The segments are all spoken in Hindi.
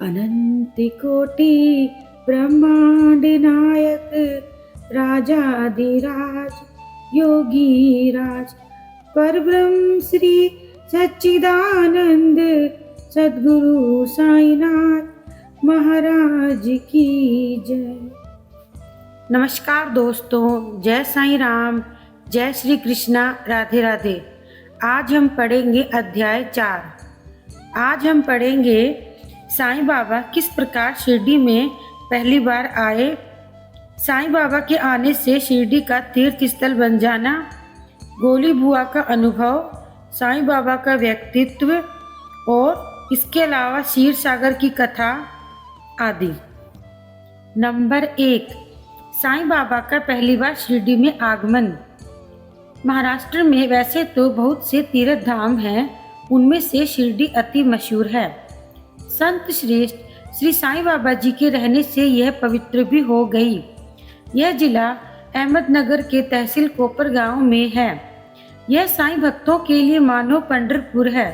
अनंतकोटि ब्रह्मांड नायक राजाधिराज योगी राज परब्रह्म श्री सच्चिदानंद सद्गुरु साईनाथ महाराज की जय। नमस्कार दोस्तों, जय साईं राम, जय श्री कृष्णा, राधे राधे। आज हम पढ़ेंगे अध्याय 4। आज हम पढ़ेंगे साईं बाबा किस प्रकार शिरडी में पहली बार आए, साईं बाबा के आने से शिरडी का तीर्थ स्थल बन जाना, गोली बुआ का अनुभव, साईं बाबा का व्यक्तित्व और इसके अलावा क्षीर सागर की कथा आदि। नंबर 1, साईं बाबा का पहली बार शिरडी में आगमन। महाराष्ट्र में वैसे तो बहुत से तीर्थ धाम हैं, उनमें से शिरडी अति मशहूर है। संत श्रेष्ठ श्री साईं बाबा जी के रहने से यह पवित्र भी हो गई। यह जिला अहमदनगर के तहसील कोपर गांव में है। यह साईं भक्तों के लिए मानो पंढरपुर है।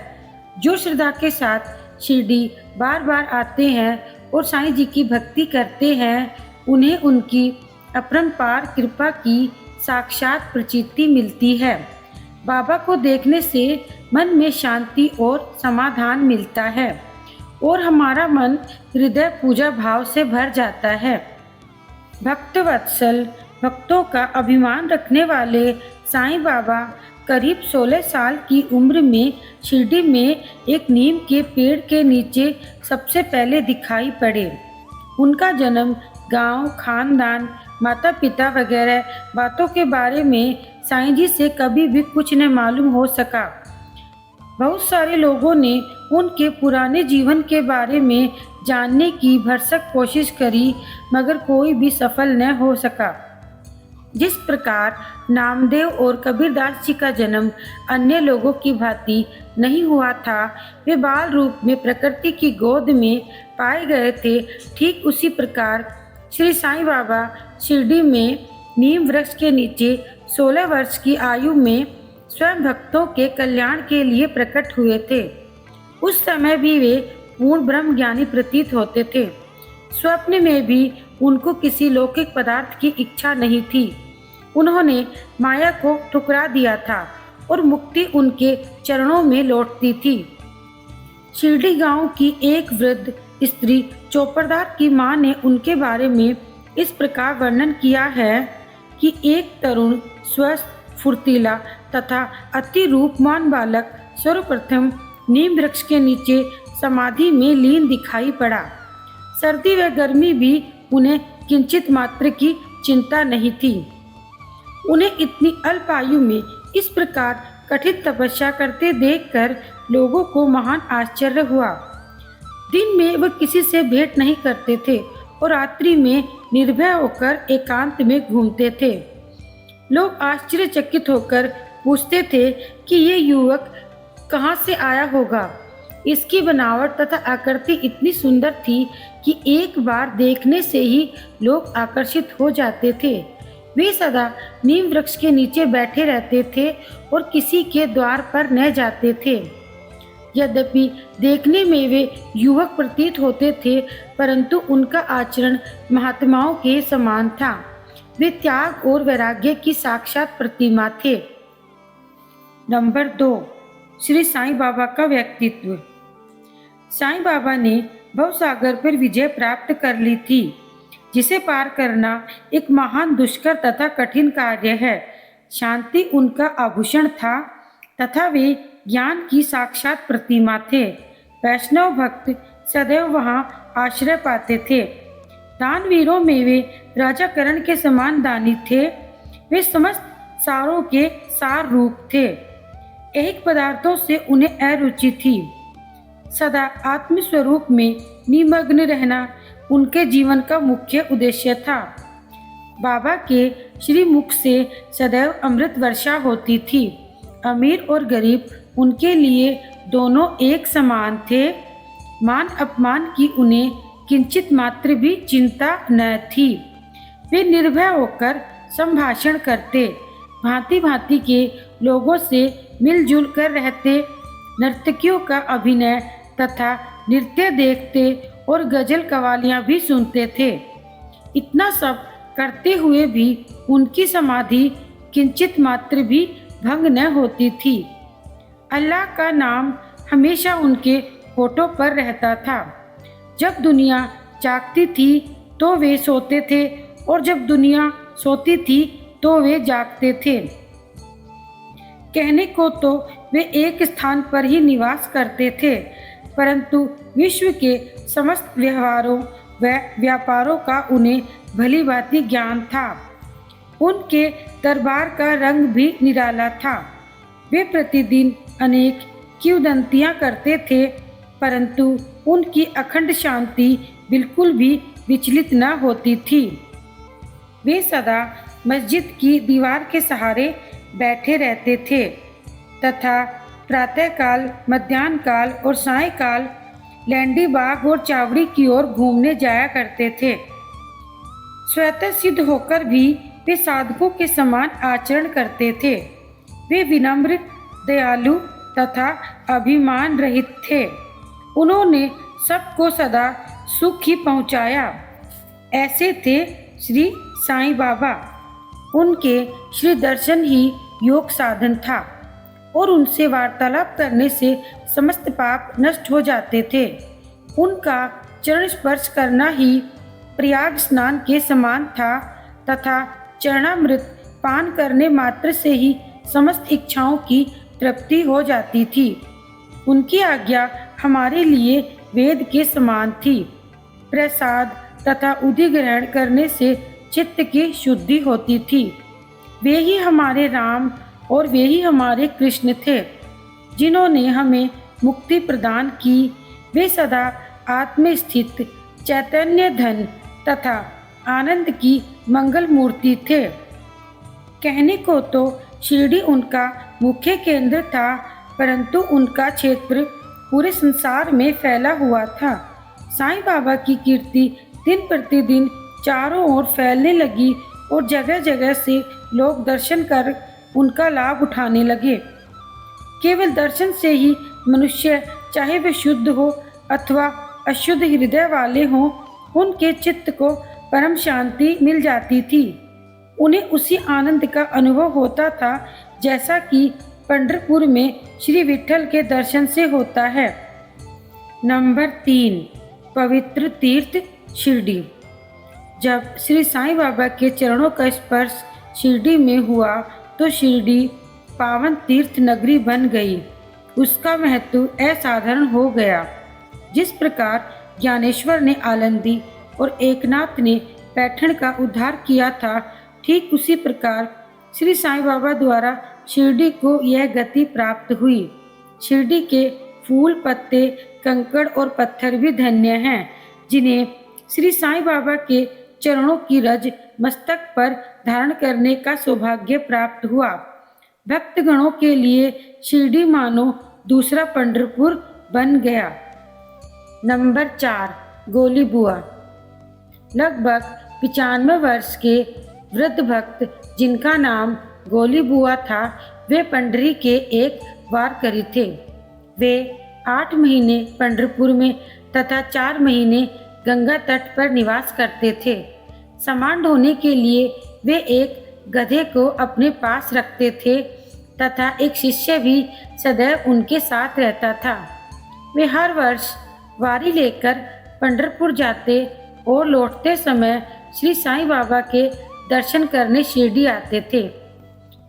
जो श्रद्धा के साथ शिरडी बार बार आते हैं और साईं जी की भक्ति करते हैं, उन्हें उनकी अपरंपार कृपा की साक्षात प्रचिति मिलती है। बाबा को देखने से मन में शांति और समाधान मिलता है और हमारा मन हृदय पूजा भाव से भर जाता है। भक्त वत्सल, भक्तों का अभिमान रखने वाले साईं बाबा करीब 16 साल की उम्र में शिरडी में एक नीम के पेड़ के नीचे सबसे पहले दिखाई पड़े। उनका जन्म, गांव, खानदान, माता पिता वगैरह बातों के बारे में साईं जी से कभी भी कुछ न मालूम हो सका। बहुत सारे लोगों ने उनके पुराने जीवन के बारे में जानने की भरसक कोशिश करी, मगर कोई भी सफल न हो सका। जिस प्रकार नामदेव और कबीरदास जी का जन्म अन्य लोगों की भांति नहीं हुआ था, वे बाल रूप में प्रकृति की गोद में पाए गए थे, ठीक उसी प्रकार श्री साईं बाबा शिरडी में नीम वृक्ष के नीचे 16 वर्ष की आयु में स्वयं भक्तों के कल्याण के लिए प्रकट हुए थे। उस समय भी वे पूर्ण ब्रह्म ज्ञानी प्रतीत होते थे। स्वप्न में भी उनको किसी लौकिक पदार्थ की इच्छा नहीं थी। उन्होंने माया को ठुकरा दिया था और मुक्ति उनके चरणों में लौटती थी। शिरडी गांव की एक वृद्ध स्त्री चौपड़दार की मां ने उनके बारे में इस प्रकार वर्णन किया है कि एक तरुण, स्वस्थ, फुर्तीला तथा अति रूपवान बालक सर्वप्रथम नीम वृक्ष के नीचे समाधि में लीन दिखाई पड़ा। सर्दी व गर्मी भी उन्हें किंचित मात्र की चिंता नहीं थी। उन्हें इतनी अल्प आयु में इस प्रकार कठिन तपस्या करते देखकर लोगों को महान आश्चर्य हुआ। दिन में वह किसी से भेंट नहीं करते थे और रात्रि में निर्भय होकर एकांत में घूमते थे। लोग आश्चर्यचकित होकर पूछते थे कि ये युवक कहाँ से आया होगा। इसकी बनावट तथा आकृति इतनी सुंदर थी कि एक बार देखने से ही लोग आकर्षित हो जाते थे। वे सदा नीम वृक्ष के नीचे बैठे रहते थे और किसी के द्वार पर न जाते थे। यद्यपि देखने में वे युवक प्रतीत होते थे, परंतु उनका आचरण महात्माओं के समान था। वे त्याग और वैराग्य की साक्षात प्रतिमा थे। नंबर 2, श्री साईं बाबा का व्यक्तित्व। साईं बाबा ने भवसागर पर विजय प्राप्त कर ली थी, जिसे पार करना एक महान दुष्कर तथा कठिन कार्य है। शांति उनका आभूषण था तथा वे ज्ञान की साक्षात प्रतिमा थे। वैष्णव भक्त सदैव वहां आश्रय पाते थे। दानवीरों में वे राजा करण के समान दानी थे। वे समस्त सारों के सार रूप थे। एक पदार्थों से उन्हें अरुचि थी। सदा आत्मस्वरूप में निमग्न रहना उनके जीवन का मुख्य उद्देश्य था। बाबा के श्री मुख से सदैव अमृत वर्षा होती थी। अमीर और गरीब उनके लिए दोनों एक समान थे। मान अपमान की उन्हें किंचित मात्र भी चिंता न थी। वे निर्भय होकर संभाषण करते, भांति भांति के लोगों से मिलजुल कर रहते, नर्तकियों का अभिनय तथा नृत्य देखते और गजल कवालियां भी सुनते थे। इतना सब करते हुए भी उनकी समाधि किंचित मात्र भी भंग न होती थी। अल्लाह का नाम हमेशा उनके होठों पर रहता था। जब दुनिया जागती थी तो वे सोते थे और जब दुनिया सोती थी तो वे जागते थे। कहने को तो वे एक स्थान पर ही निवास करते थे, परंतु विश्व के समस्त व्यवहारों व व्यापारों का उन्हें भली भांति ज्ञान था। उनके दरबार का रंग भी निराला था। वे प्रतिदिन अनेक किंवदंतियां करते थे, परंतु उनकी अखंड शांति बिल्कुल भी विचलित न होती थी। वे सदा मस्जिद की दीवार के सहारे बैठे रहते थे तथा प्रातःकाल, मध्याह्न काल और सायंकाल लैंडी बाग और चावड़ी की ओर घूमने जाया करते थे। स्वतः सिद्ध होकर भी वे साधकों के समान आचरण करते थे। वे विनम्र, दयालु तथा अभिमान रहित थे। उन्होंने सबको सदा सुख ही पहुंचाया। ऐसे थे श्री साईं बाबा। उनके श्री दर्शन ही योग साधन था और उनसे वार्तालाप करने से समस्त पाप नष्ट हो जाते थे। उनका चरण स्पर्श करना ही प्रयाग स्नान के समान था तथा चरणामृत पान करने मात्र से ही समस्त इच्छाओं की तृप्ति हो जाती थी। उनकी आज्ञा हमारे लिए वेद के समान थी। प्रसाद तथा उधि ग्रहण करने से चित्त की शुद्धि होती थी। वे ही हमारे राम और वे ही हमारे कृष्ण थे, जिन्होंने हमें मुक्ति प्रदान की। वे सदा आत्मस्थित चैतन्य धन तथा आनंद की मंगल मूर्ति थे। कहने को तो शिरडी उनका मुख्य केंद्र था, परंतु उनका क्षेत्र पूरे संसार में फैला हुआ था। साईं बाबा की कीर्ति दिन प्रतिदिन चारों ओर फैलने लगी और जगह जगह से लोग दर्शन कर उनका लाभ उठाने लगे। केवल दर्शन से ही मनुष्य, चाहे वे शुद्ध हो अथवा अशुद्ध हृदय वाले हों, उनके चित्त को परम शांति मिल जाती थी। उन्हें उसी आनंद का अनुभव होता था जैसा कि पंढरपुर में श्री विठल के दर्शन से होता है। नंबर 3, पवित्र तीर्थ शिरडी। जब श्री साईं बाबा के चरणों का स्पर्श शिरडी में हुआ तो शिरडी पावन तीर्थ नगरी बन गई। उसका महत्व असाधारण हो गया। जिस प्रकार ज्ञानेश्वर ने आलंदी और एकनाथ ने पैठण का उद्धार किया था, ठीक उसी प्रकार श्री साईं बाबा द्वारा शिरडी को यह गति प्राप्त हुई। शिरडी के फूल, पत्ते, कंकड़ और पत्थर भी धन्य हैं, जिन्हें श्री साईं बाबा के चरणों की रज मस्तक पर धारण करने का सौभाग्य प्राप्त हुआ। भक्तगणों के लिए शिरडी मानो दूसरा पंढरपुर बन गया। नंबर 4, गोली बुआ। लगभग 95 वर्ष के वृद्ध भक्त, जिनका नाम गोली बुआ था, वे पंडरी के एक वारकरी थे। वे 8 महीने पंढरपुर में तथा 4 महीने गंगा तट पर निवास करते थे। सामान ढोने के लिए वे एक गधे को अपने पास रखते थे तथा एक शिष्य भी सदैव उनके साथ रहता था। वे हर वर्ष वारी लेकर पंढरपुर जाते और लौटते समय श्री साईं बाबा के दर्शन करने शिरडी आते थे।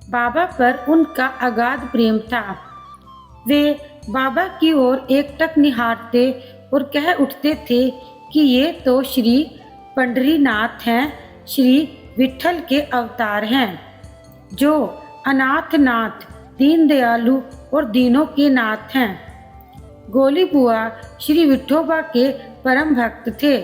बाबा पर उनका अगाध प्रेम था। वे बाबा की ओर एकटक निहारते और कह उठते थे कि ये तो श्री पंढरीनाथ हैं, श्री विठल के अवतार हैं, जो अनाथ नाथ, दीन दयालु और दीनों के नाथ हैं। गोली बुआ श्री विठोबा के परम भक्त थे।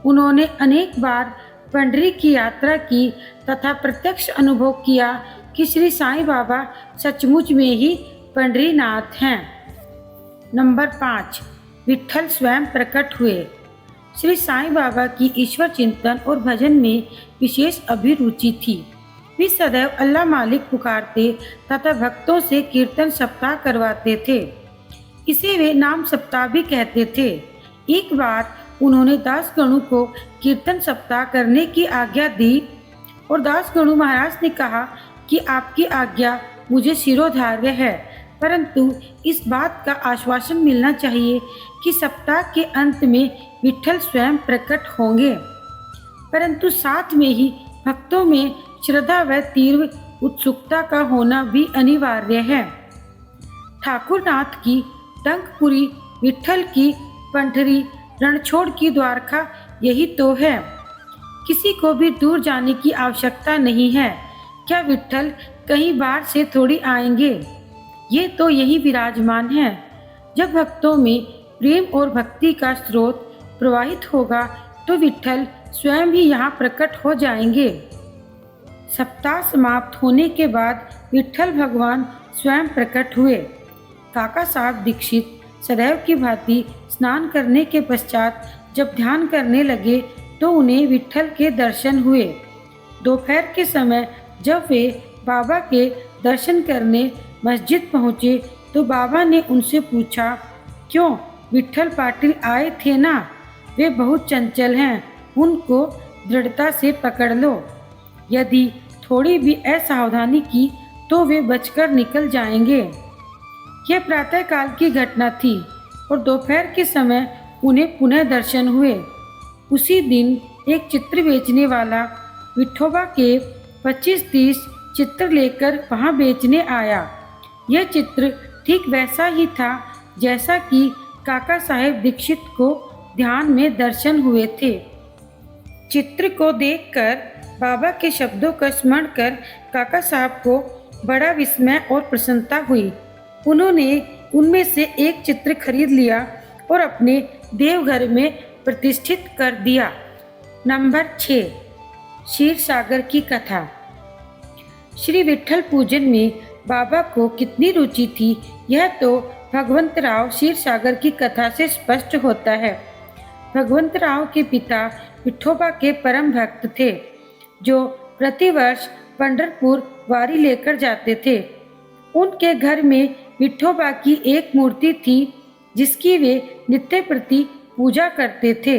उन्होंने अनेक बार पंढरी की यात्रा की तथा प्रत्यक्ष अनुभव किया कि श्री साईं बाबा सचमुच में ही पंढरीनाथ हैं। नंबर 5, विठल स्वयं प्रकट हुए। श्री साईं बाबा की ईश्वर चिंतन और भजन में विशेष अभिरुचि थी। वे सदैव अल्लाह मालिक पुकारते तथा भक्तों से कीर्तन सप्ताह करवाते थे। इसे वे नाम सप्ताह भी कहते थे। एक बार उन्होंने दासगणु को कीर्तन सप्ताह करने की आज्ञा दी और दासगणु महाराज ने कहा कि आपकी आज्ञा मुझे शिरोधार्य है, परंतु इस बात का आश्वासन मिलना चाहिए कि सप्ताह के अंत में विट्ठल स्वयं प्रकट होंगे। परंतु साथ में ही भक्तों में श्रद्धा व तीव्र उत्सुकता का होना भी अनिवार्य है। ठाकुरनाथ की टंकपुरी, विट्ठल की पंढरी, रणछोड़ की द्वारका, यही तो है। किसी को भी दूर जाने की आवश्यकता नहीं है। क्या विट्ठल कहीं बाहर से थोड़ी आएंगे? ये तो यही विराजमान है। जब भक्तों में प्रेम और भक्ति का स्रोत प्रवाहित होगा तो विट्ठल स्वयं भी यहाँ प्रकट हो जाएंगे। सप्ताह समाप्त होने के बाद विट्ठल भगवान स्वयं प्रकट हुए। काका साहब दीक्षित सदैव की भांति स्नान करने के पश्चात जब ध्यान करने लगे तो उन्हें विट्ठल के दर्शन हुए। दोपहर के समय जब वे बाबा के दर्शन करने मस्जिद पहुँचे तो बाबा ने उनसे पूछा, क्यों विट्ठल पाटिल आए थे ना? वे बहुत चंचल हैं, उनको दृढ़ता से पकड़ लो। यदि थोड़ी भी असावधानी की तो वे बचकर निकल जाएंगे। यह प्रातःकाल की घटना थी और दोपहर के समय उन्हें पुनः दर्शन हुए। उसी दिन एक चित्र बेचने वाला विठोबा के 25-30 चित्र लेकर वहां बेचने आया। यह चित्र ठीक वैसा ही था जैसा कि काका साहेब दीक्षित को ध्यान में दर्शन हुए थे। चित्र को देखकर बाबा के शब्दों का स्मरण कर काका साहब को बड़ा विस्मय और प्रसन्नता हुई। उन्होंने उनमें से एक चित्र खरीद लिया और अपने देवघर में प्रतिष्ठित कर दिया। नंबर 6, क्षीर सागर की कथा। श्री विट्ठल पूजन में बाबा को कितनी रुचि थी, यह तो भगवंतराव क्षीर सागर की कथा से स्पष्ट होता है। भगवंतराव के पिता विठोबा के परम भक्त थे, जो प्रतिवर्ष पंढरपुर वारी लेकर जाते थे। उनके घर में विठोबा की एक मूर्ति थी जिसकी वे नित्य प्रति पूजा करते थे।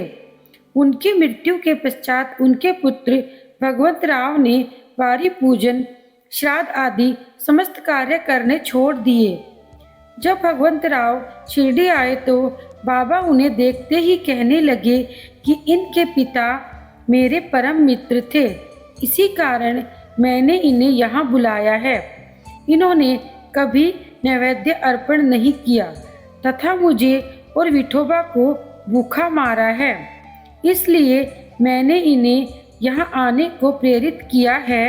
उनकी मृत्यु के पश्चात उनके पुत्र भगवंतराव ने वारी पूजन, श्राद्ध आदि समस्त कार्य करने छोड़ दिए। जब भगवंतराव शिरडी आए तो बाबा उन्हें देखते ही कहने लगे कि इनके पिता मेरे परम मित्र थे, इसी कारण मैंने इन्हें यहाँ बुलाया है। इन्होंने कभी नैवेद्य अर्पण नहीं किया तथा मुझे और विठोबा को भूखा मारा है, इसलिए मैंने इन्हें यहाँ आने को प्रेरित किया है।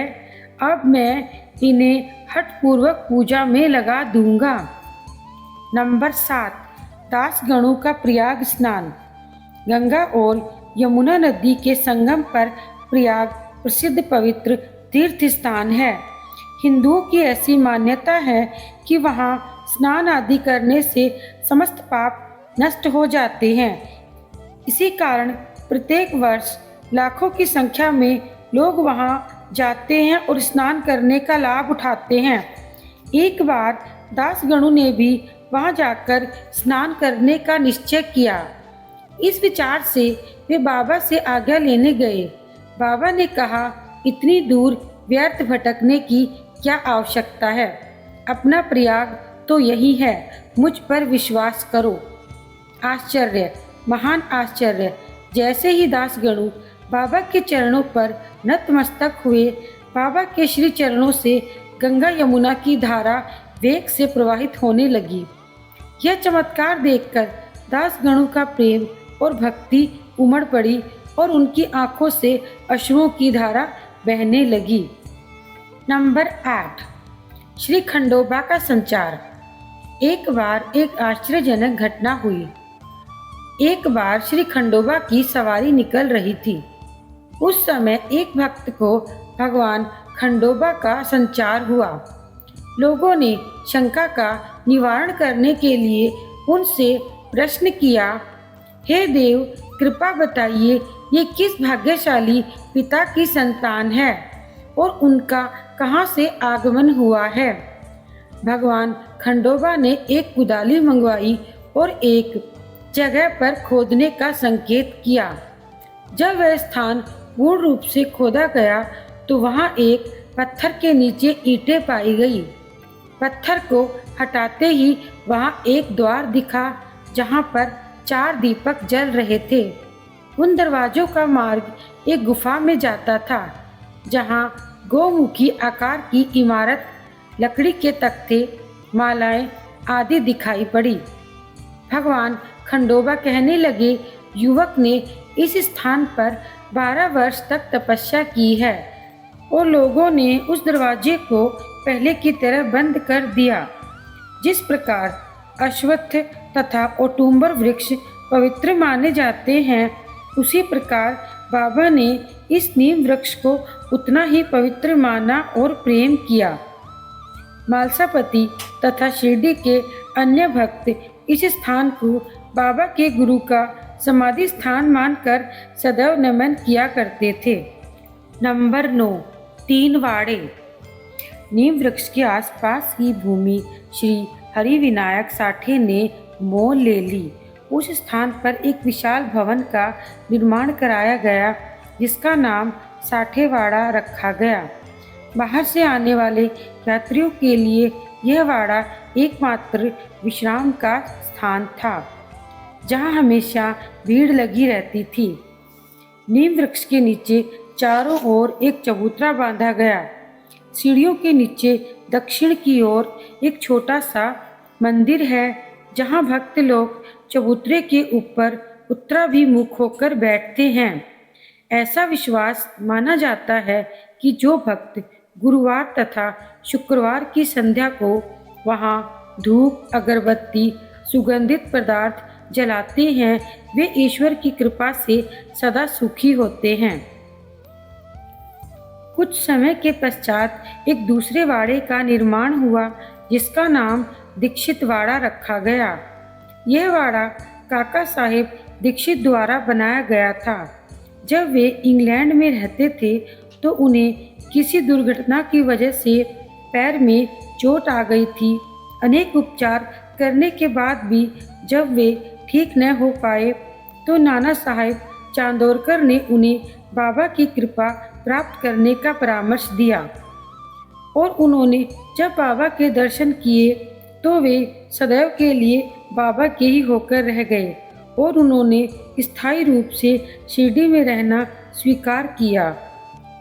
अब मैं इन्हें हठपूर्वक पूजा में लगा दूंगा। नंबर 7, दासगणों का प्रयाग स्नान। गंगा और यमुना नदी के संगम पर प्रयाग प्रसिद्ध पवित्र तीर्थ स्थान है। हिंदुओं की ऐसी मान्यता है कि वहाँ स्नान आदि करने से समस्त पाप नष्ट हो जाते हैं। इसी कारण प्रत्येक वर्ष लाखों की संख्या में लोग वहाँ जाते हैं और स्नान करने का लाभ उठाते हैं। एक बार दासगणु ने भी वहाँ जाकर स्नान करने का निश्चय किया। इस विचार से वे बाबा से आज्ञा लेने गए। बाबा ने कहा, इतनी दूर व्यर्थ भटकने की क्या आवश्यकता है? अपना प्रयाग तो यही है, मुझ पर विश्वास करो। आश्चर्य, महान आश्चर्य! जैसे ही दासगणु बाबा के चरणों पर नतमस्तक हुए, बाबा के श्री चरणों से गंगा यमुना की धारा वेग से प्रवाहित होने लगी। यह चमत्कार देखकर दासगणु का प्रेम और भक्ति उमड़ पड़ी और उनकी आंखों से अश्रुओं की धारा बहने लगी। नंबर 8, श्री खंडोबा का संचार। एक बार एक आश्चर्यजनक घटना हुई। एक बार श्री खंडोबा की सवारी निकल रही थी। उस समय एक भक्त को भगवान खंडोबा का संचार हुआ। लोगों ने शंका का निवारण करने के लिए उनसे प्रश्न किया, हे देव, कृपा बताइए, ये किस भाग्यशाली पिता की संतान है और उनका कहाँ से आगमन हुआ है? भगवान खंडोबा ने एक कुदाली मंगवाई और एक जगह पर खोदने का संकेत किया। जब वह स्थान पूर्ण रूप से खोदा गया तो वहां एक पत्थर के नीचे ईंटें पाई गई। पत्थर को हटाते ही वहां एक द्वार दिखा जहां पर 4 दीपक जल रहे थे। उन दरवाजों का मार्ग एक गुफा में जाता था जहां गोमुखी आकार की इमारत, लकड़ी के तख्ते, मालाएं आदि दिखाई पड़ी। भगवान खंडोबा कहने लगे, युवक ने इस स्थान पर 12 वर्ष तक तपस्या की है और लोगों ने उस दरवाजे को पहले की तरह बंद कर दिया। जिस प्रकार अश्वत्थ तथा औटुंबर वृक्ष पवित्र माने जाते हैं, उसी प्रकार बाबा ने इस नीम वृक्ष को उतना ही पवित्र माना और प्रेम किया। मालसापति तथा शिरडी के अन्य भक्त इस स्थान को बाबा के गुरु का समाधि स्थान मानकर सदैव नमन किया करते थे। नंबर 9, 3 वाड़े। नीम वृक्ष के आसपास की भूमि श्री हरिविनायक साठे ने मोल ले ली। उस स्थान पर एक विशाल भवन का निर्माण कराया गया जिसका नाम साठेवाड़ा रखा गया। बाहर से आने वाले यात्रियों के लिए यह वाड़ा एकमात्र विश्राम का स्थान था जहां हमेशा भीड़ लगी रहती थी। नीम वृक्ष के नीचे चारों ओर एक चबूतरा बांधा गया। सीढ़ियों के नीचे दक्षिण की ओर एक छोटा सा मंदिर है जहां भक्त लोग चबूतरे के ऊपर उत्तराभिमुख होकर बैठते हैं। ऐसा विश्वास माना जाता है कि जो भक्त गुरुवार तथा शुक्रवार की संध्या को वहां धूप, अगरबत्ती, सुगंधित पदार्थ जलाते हैं, वे ईश्वर की कृपा से सदा सुखी होते हैं। कुछ समय के पश्चात एक दूसरे वाड़े का निर्माण हुआ जिसका नाम दीक्षित वाड़ा रखा गया। यह वाड़ा काका साहेब दीक्षित द्वारा बनाया गया था। जब वे इंग्लैंड में रहते थे तो उन्हें किसी दुर्घटना की वजह से पैर में चोट आ गई थी। अनेक उपचार करने के बाद भी जब वे ठीक न हो पाए तो नाना साहेब चांदोरकर ने उन्हें बाबा की कृपा प्राप्त करने का परामर्श दिया और उन्होंने जब बाबा के दर्शन किए तो वे सदैव के लिए बाबा के ही होकर रह गए और उन्होंने स्थायी रूप से शिरडी में रहना स्वीकार किया।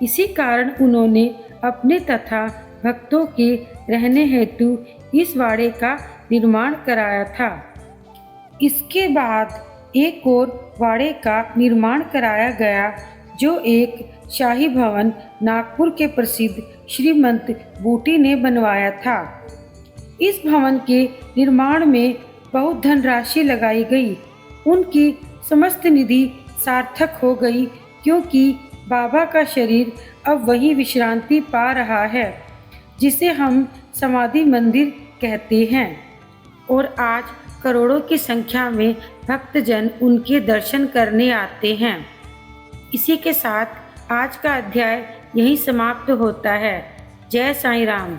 इसी कारण उन्होंने अपने तथा भक्तों के रहने हेतु इस वाड़े का निर्माण कराया था। इसके बाद एक और वाड़े का निर्माण कराया गया जो एक शाही भवन नागपुर के प्रसिद्ध श्रीमंत बूटी ने बनवाया था। इस भवन के निर्माण में बहुत धनराशि लगाई गई। उनकी समस्त निधि सार्थक हो गई क्योंकि बाबा का शरीर अब वहीं विश्रांति पा रहा है जिसे हम समाधि मंदिर कहते हैं और आज करोड़ों की संख्या में भक्तजन उनके दर्शन करने आते हैं। इसी के साथ आज का अध्याय यहीं समाप्त होता है। जय साईं राम।